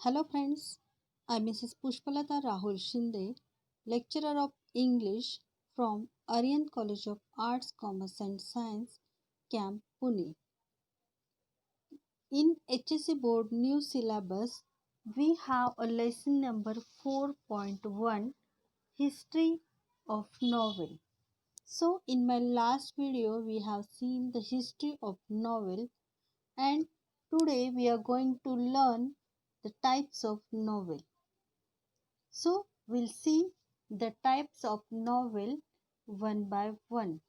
Hello friends, I'm Mrs. Pushpalata Rahul Shinde, lecturer of English from Aryan College of Arts, Commerce and Science, Camp Pune. In HSC Board new syllabus, we have a lesson number 4.1 History of Novel. So in my last video we have seen the history of novel and today we are going to learn the types of novel. So we'll see the types of novel one by one.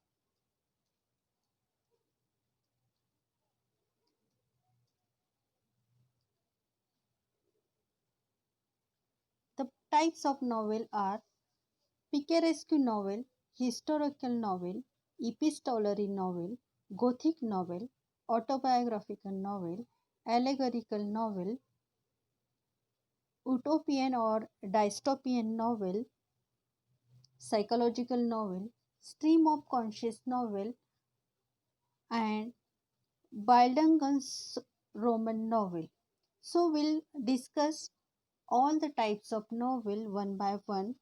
The types of novel are picaresque novel, historical novel, epistolary novel, gothic novel, autobiographical novel, allegorical novel, utopian or dystopian novel, psychological novel, stream of conscious novel, and Bildungen's Roman novel. So we'll discuss all the types of novel one by one.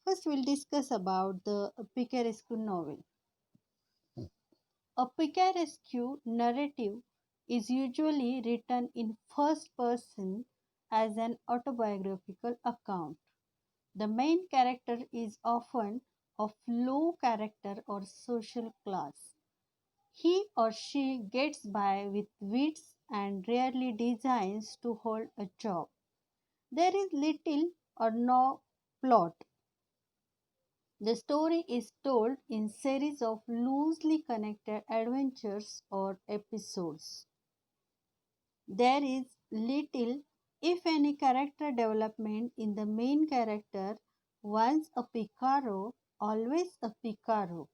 First, we'll discuss about the picaresque novel. A picaresque narrative is usually written in first person as an autobiographical account. The main character is often of low character or social class. He or she gets by with wits and rarely designs to hold a job. There is little or no plot. The story is told in series of loosely connected adventures or episodes. There is little, if any, character development in the main character. Once a Picaro, always a Picaro.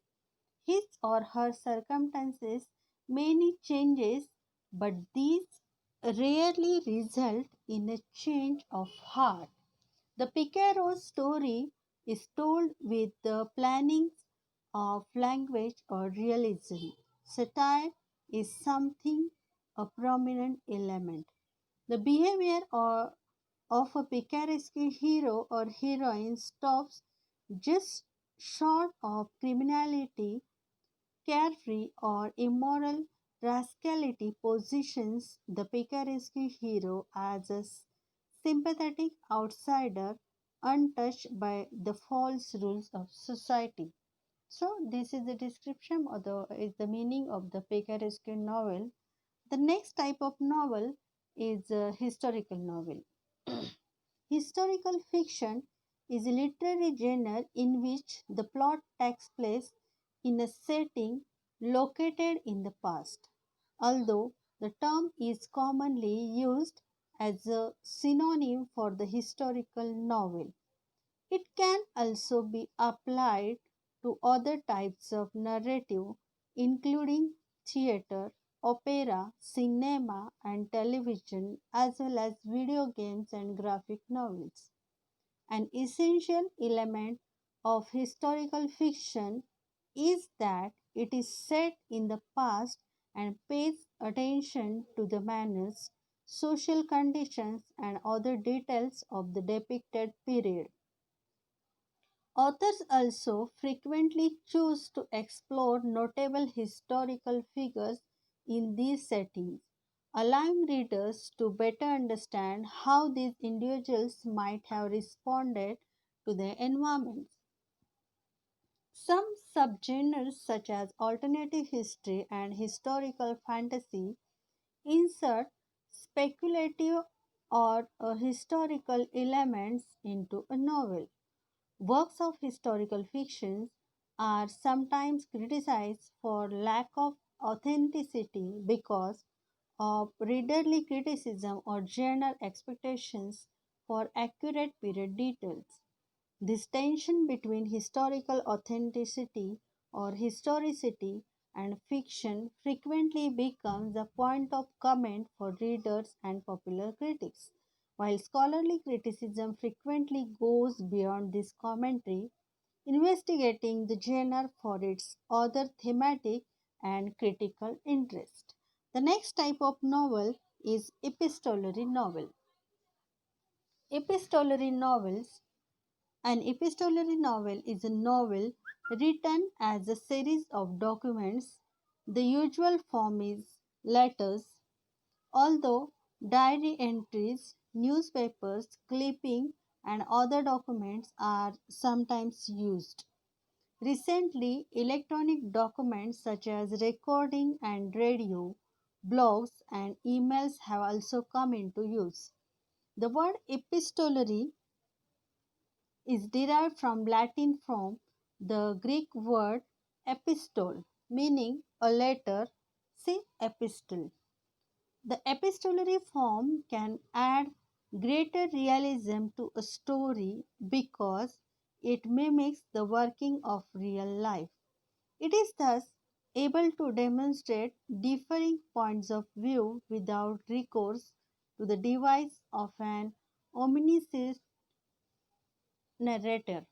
His or her circumstances many changes, but these rarely result in a change of heart. The Picaro's story is told with the plannings of language or realism. Satire is something a prominent element. The behavior of a picaresque hero or heroine stops just short of criminality. Carefree or immoral rascality positions the picaresque hero as a sympathetic outsider untouched by the false rules of society. So this is the description or the meaning of the picaresque novel. The next type of novel is a historical novel. Historical fiction is a literary genre in which the plot takes place in a setting located in the past. Although the term is commonly used as a synonym for the historical novel, it can also be applied to other types of narrative, including theater, opera, cinema, and television, as well as video games and graphic novels. An essential element of historical fiction is that it is set in the past and pays attention to the manners, social conditions, and other details of the depicted period. Authors also frequently choose to explore notable historical figures in these settings, allowing readers to better understand how these individuals might have responded to their environments. Some subgenres, such as alternative history and historical fantasy, insert speculative or historical elements into a novel. Works of historical fiction are sometimes criticized for lack of authenticity because of readerly criticism or genre expectations for accurate period details. This tension between historical authenticity or historicity and fiction frequently becomes a point of comment for readers and popular critics, while scholarly criticism frequently goes beyond this commentary, investigating the genre for its other thematic and critical interest. The next type of novel is epistolary novel. Epistolary novels. An epistolary novel is a novel written as a series of documents. The usual form is letters, although diary entries, newspapers, clipping, and other documents are sometimes used. Recently, electronic documents such as recording and radio, blogs, and emails have also come into use. The word epistolary is derived from Latin from the Greek word epistole, meaning a letter, see epistle. The epistolary form can add greater realism to a story because it mimics the working of real life. It is thus able to demonstrate differing points of view without recourse to the device of an omniscient narrator.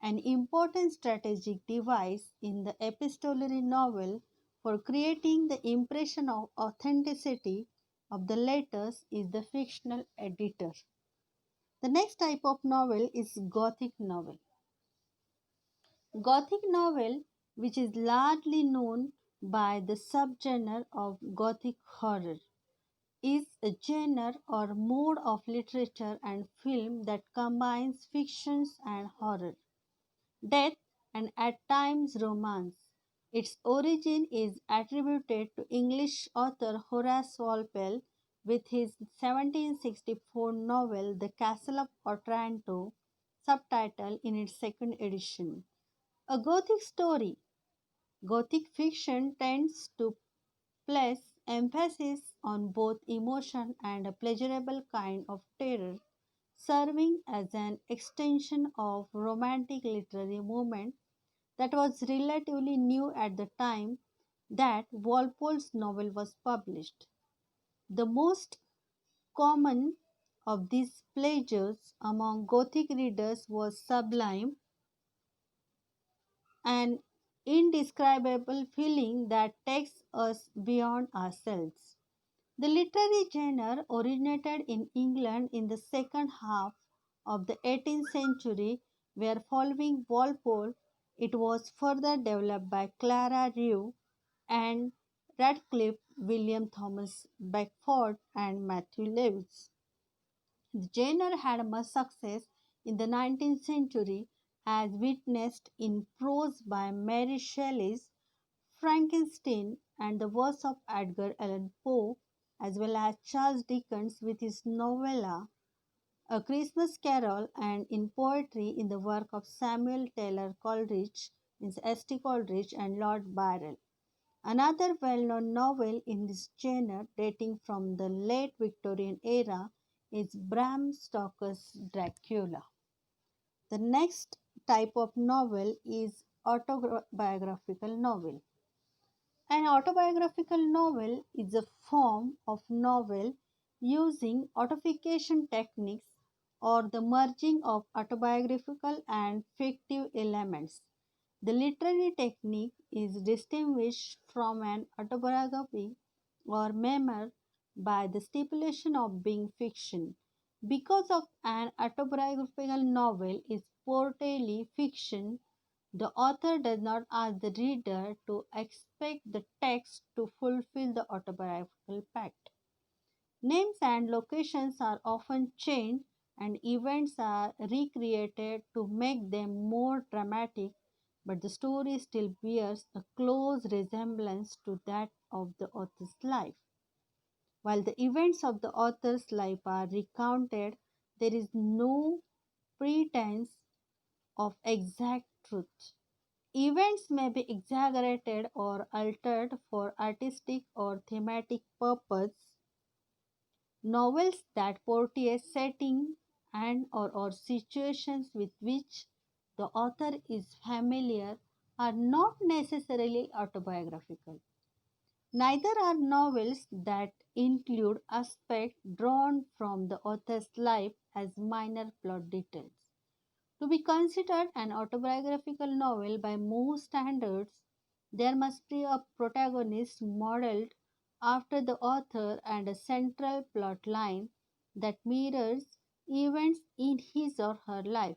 An important strategic device in the epistolary novel for creating the impression of authenticity of the letters is the fictional editor. The next type of novel is Gothic novel. Gothic novel, which is largely known by the subgenre of Gothic horror, is a genre or mode of literature and film that combines fictions and horror, death, and at times romance. Its origin is attributed to English author Horace Walpole with his 1764 novel The Castle of Otranto, subtitled in its second edition. A Gothic story. Gothic fiction tends to place emphasis on both emotion and a pleasurable kind of terror, serving as an extension of romantic literary movement that was relatively new at the time that Walpole's novel was published. The most common of these pleasures among Gothic readers was sublime, an indescribable feeling that takes us beyond ourselves. The literary genre originated in England in the second half of the 18th century, where following Walpole, it was further developed by Clara Rue and Radcliffe, William Thomas Beckford, and Matthew Lewis. The genre had much success in the 19th century, as witnessed in prose by Mary Shelley's Frankenstein and the verse of Edgar Allan Poe, as well as Charles Dickens with his novella A Christmas Carol, and in poetry in the work of Samuel Taylor Coleridge, means S.T. Coleridge, and Lord Byron. Another well known novel in this genre, dating from the late Victorian era, is Bram Stoker's Dracula. The next type of novel is autobiographical novel. An autobiographical novel is a form of novel using authentication techniques or the merging of autobiographical and fictive elements. The literary technique is distinguished from an autobiography or memoir by the stipulation of being fiction. Because of an autobiographical novel is purely fiction, the author does not ask the reader to expect the text to fulfill the autobiographical pact. Names and locations are often changed and events are recreated to make them more dramatic, but the story still bears a close resemblance to that of the author's life. While the events of the author's life are recounted, there is no pretense of exact truth. Events may be exaggerated or altered for artistic or thematic purpose. Novels that portray setting and or situations with which the author is familiar are not necessarily autobiographical. Neither are novels that include aspects drawn from the author's life as minor plot details. To be considered an autobiographical novel by most standards, there must be a protagonist modeled after the author and a central plot line that mirrors events in his or her life.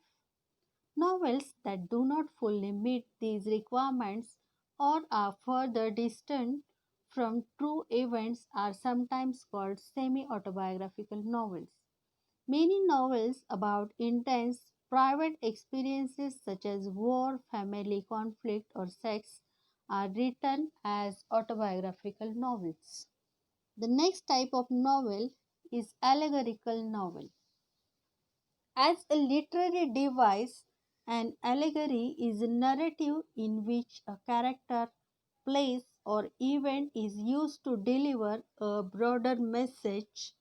Novels that do not fully meet these requirements or are further distant from true events are sometimes called semi autobiographical novels. Many novels about intense private experiences such as war, family conflict, or sex are written as autobiographical novels. The next type of novel is allegorical novel. As a literary device, an allegory is a narrative in which a character, place, or event is used to deliver a broader message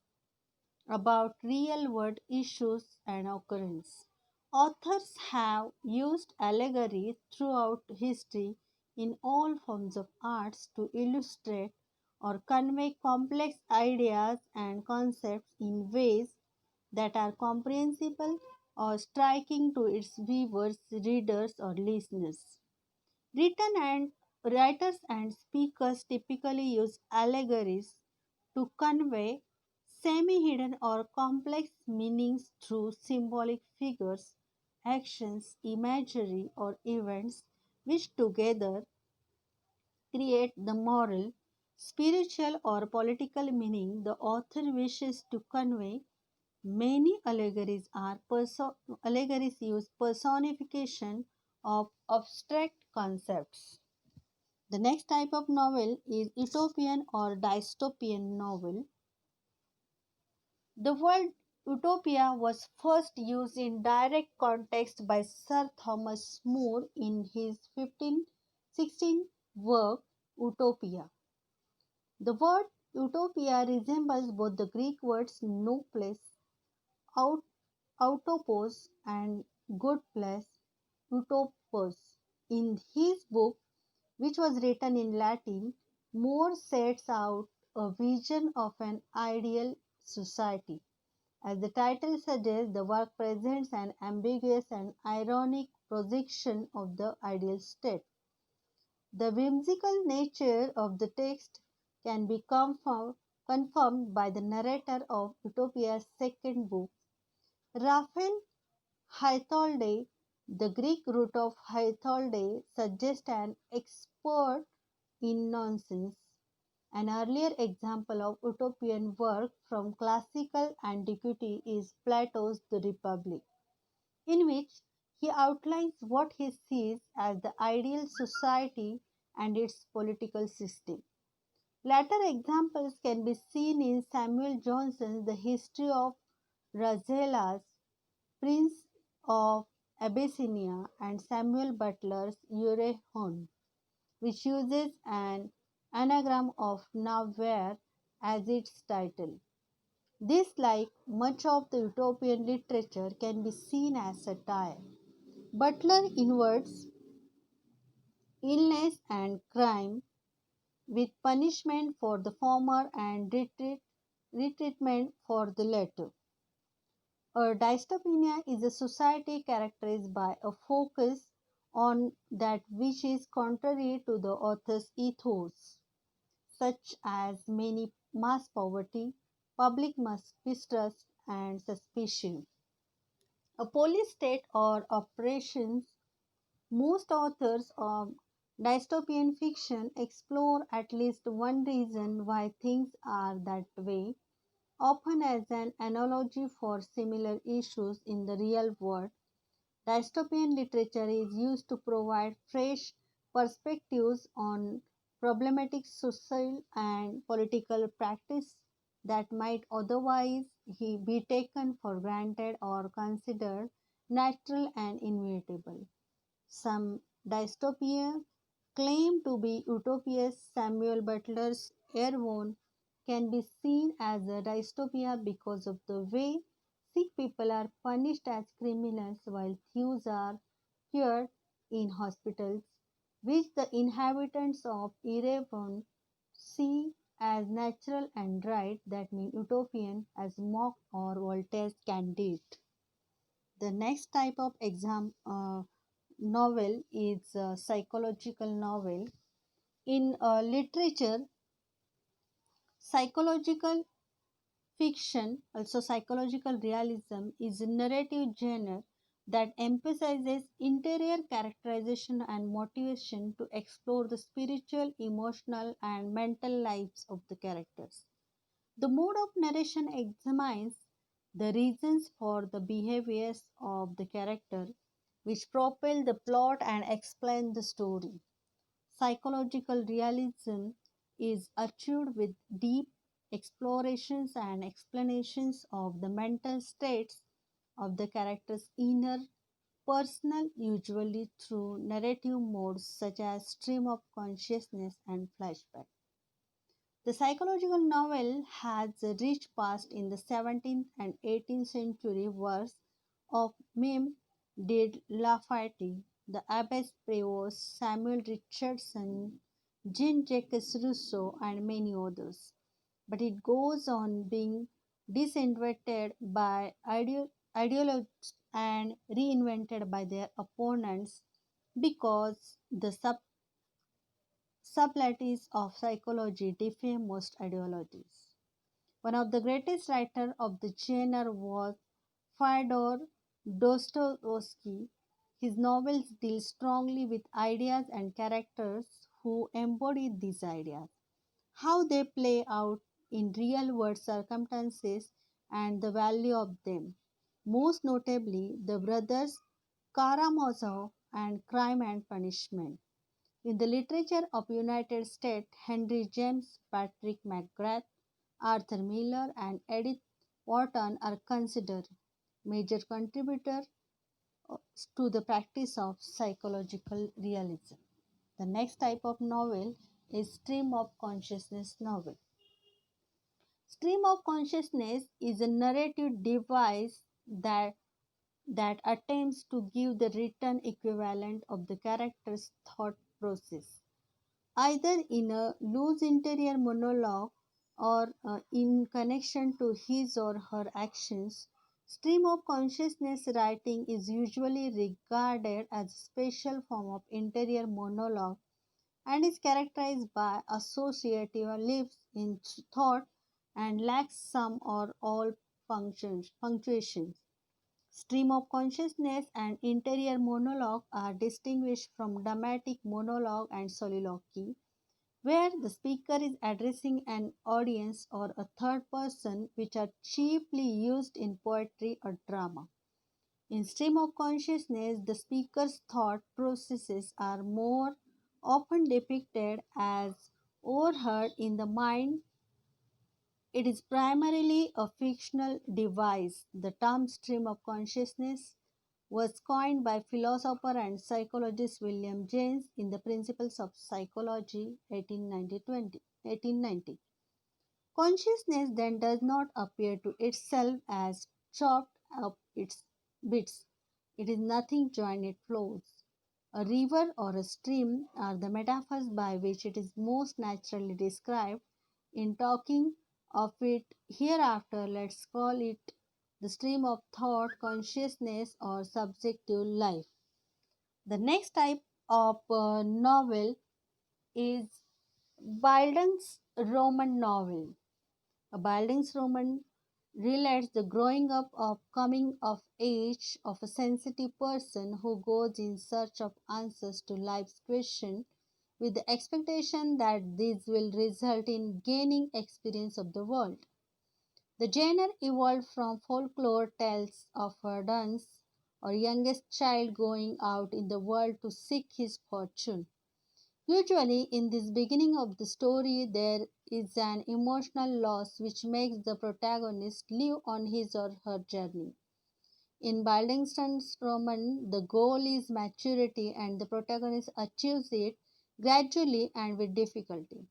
about real world issues and occurrences. Authors have used allegory throughout history in all forms of arts to illustrate or convey complex ideas and concepts in ways that are comprehensible or striking to its viewers, readers, or listeners. Written and writers and speakers typically use allegories to convey semi-hidden or complex meanings through symbolic figures, actions, imagery, or events which together create the moral, spiritual, or political meaning the author wishes to convey. Many allegories use personification of abstract concepts. The next type of novel is utopian or dystopian novel. The word utopia was first used in direct context by Sir Thomas More in his 1516 work Utopia. The word utopia resembles both the Greek words nobles, out, autopos, and good place, utopos. In his book, which was written in Latin, More sets out a vision of an ideal society. As the title suggests, the work presents an ambiguous and ironic projection of the ideal state. The whimsical nature of the text can be confirmed by the narrator of Utopia's second book, Raphael Hythloday. The Greek root of Hythloday suggests an expert in nonsense. An earlier example of utopian work from classical antiquity is Plato's The Republic, in which he outlines what he sees as the ideal society and its political system. Later examples can be seen in Samuel Johnson's The History of Rasselas, Prince of Abyssinia, and Samuel Butler's Eurehon, which uses an anagram of nowhere as its title. This, like much of the utopian literature, can be seen as satire. Butler inverts illness and crime with punishment for the former and retreatment for the latter. A dystopia is a society characterized by a focus on that which is contrary to the author's ethos, such as many mass poverty, public mistrust, and suspicion. A police state or operations. Most authors of dystopian fiction explore at least one reason why things are that way, often as an analogy for similar issues in the real world. Dystopian literature is used to provide fresh perspectives on problematic social and political practice that might otherwise be taken for granted or considered natural and inevitable. Some dystopias claim to be utopias. Samuel Butler's Airborne can be seen as a dystopia because of the way sick people are punished as criminals while thieves are cured in hospitals, which the inhabitants of Erebon see as natural and right, that mean utopian, as Mock or Voltaire's Candide. The next type of novel is a psychological novel. In literature, psychological Fiction, also psychological realism, is a narrative genre that emphasizes interior characterization and motivation to explore the spiritual, emotional, and mental lives of the characters. The mode of narration examines the reasons for the behaviors of the character which propel the plot and explain the story. Psychological realism is achieved with deep explorations and explanations of the mental states of the character's inner personal, usually through narrative modes such as stream of consciousness and flashback. The psychological novel has a rich past in the 17th and 18th century works of Mime de Lafayette, the Abbess Prévost, Samuel Richardson, Jean-Jacques Rousseau, and many others. But it goes on being disinvented by ideologues and reinvented by their opponents because the subtleties of psychology defy most ideologies. One of the greatest writers of the genre was Fyodor Dostoevsky. His novels deal strongly with ideas and characters who embody these ideas, how they play out in real world circumstances, and the value of them. Most notably, the brothers Karamazov and Crime and Punishment. In the literature of United States, Henry James, Patrick McGrath, Arthur Miller, and Edith Wharton are considered major contributors to the practice of psychological realism. The next type of novel is stream of consciousness novel. Stream of consciousness is a narrative device that attempts to give the written equivalent of the character's thought process, either in a loose interior monologue or in connection to his or her actions. Stream of consciousness writing is usually regarded as a special form of interior monologue and is characterized by associative lives in thought and lacks some or all punctuation. Stream of consciousness and interior monologue are distinguished from dramatic monologue and soliloquy, where the speaker is addressing an audience or a third person, which are chiefly used in poetry or drama. In stream of consciousness, the speaker's thought processes are more often depicted as overheard in the mind. It is primarily a fictional device. The term stream of consciousness was coined by philosopher and psychologist William James in The Principles of Psychology 1890. Consciousness then does not appear to itself as chopped up its bits. It is nothing joined, it flows. A river or a stream are the metaphors by which it is most naturally described. In talking of it hereafter, let's call it the stream of thought, consciousness, or subjective life. The next type of novel is Bildung's Roman novel. A Bildungsroman relates the growing up of coming of age of a sensitive person who goes in search of answers to life's questions with the expectation that this will result in gaining experience of the world. The genre evolved from folklore tales of a dunce or youngest child going out in the world to seek his fortune. Usually, in this beginning of the story, there is an emotional loss which makes the protagonist live on his or her journey. In Baldington's roman, the goal is maturity and the protagonist achieves it gradually and with difficulty.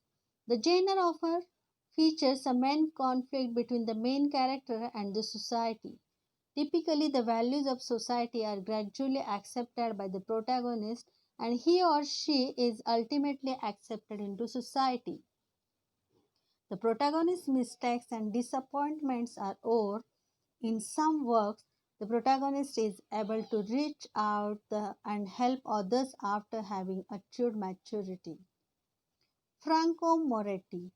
The genre often features a main conflict between the main character and the society. Typically, the values of society are gradually accepted by the protagonist and he or she is ultimately accepted into society. The protagonist's mistakes and disappointments are over. In some works, the protagonist is able to reach out and help others after having achieved maturity. Franco Moretti.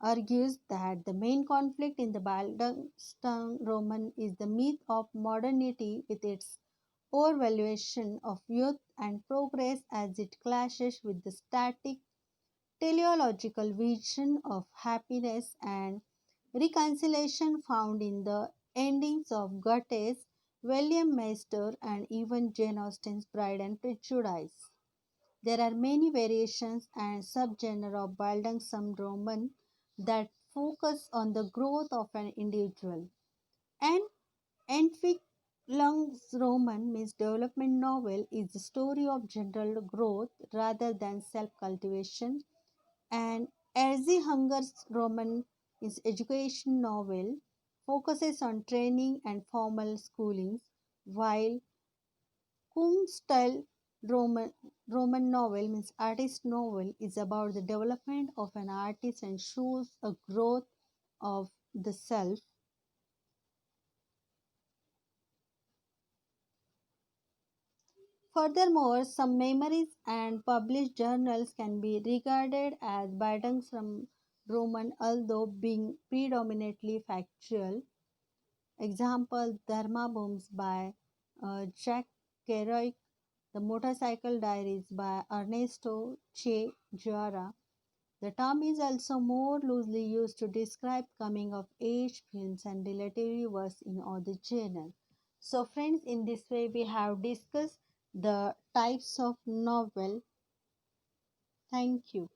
argues that the main conflict in the Baldungston Roman is the myth of modernity with its overvaluation of youth and progress as it clashes with the static teleological vision of happiness and reconciliation found in the endings of Goethe's William Meister and even Jane Austen's Pride and Prejudice. There are many variations and subgenres of Bildungsroman that focus on the growth of an individual. And Entwicklungsroman means development novel is the story of general growth rather than self-cultivation, and Hunger's Roman is education novel focuses on training and formal schooling, while Kung style Roman novel means artist novel is about the development of an artist and shows a growth of the self. Furthermore, some memories and published journals can be regarded as burdens from Roman, although being predominantly factual. Example: Dharma Booms by Jack Kerouac, The Motorcycle Diaries by Ernesto Che Guevara. The term is also more loosely used to describe coming of age films and relatively worse in other genres. So, friends, in this way, we have discussed the types of novel. Thank you.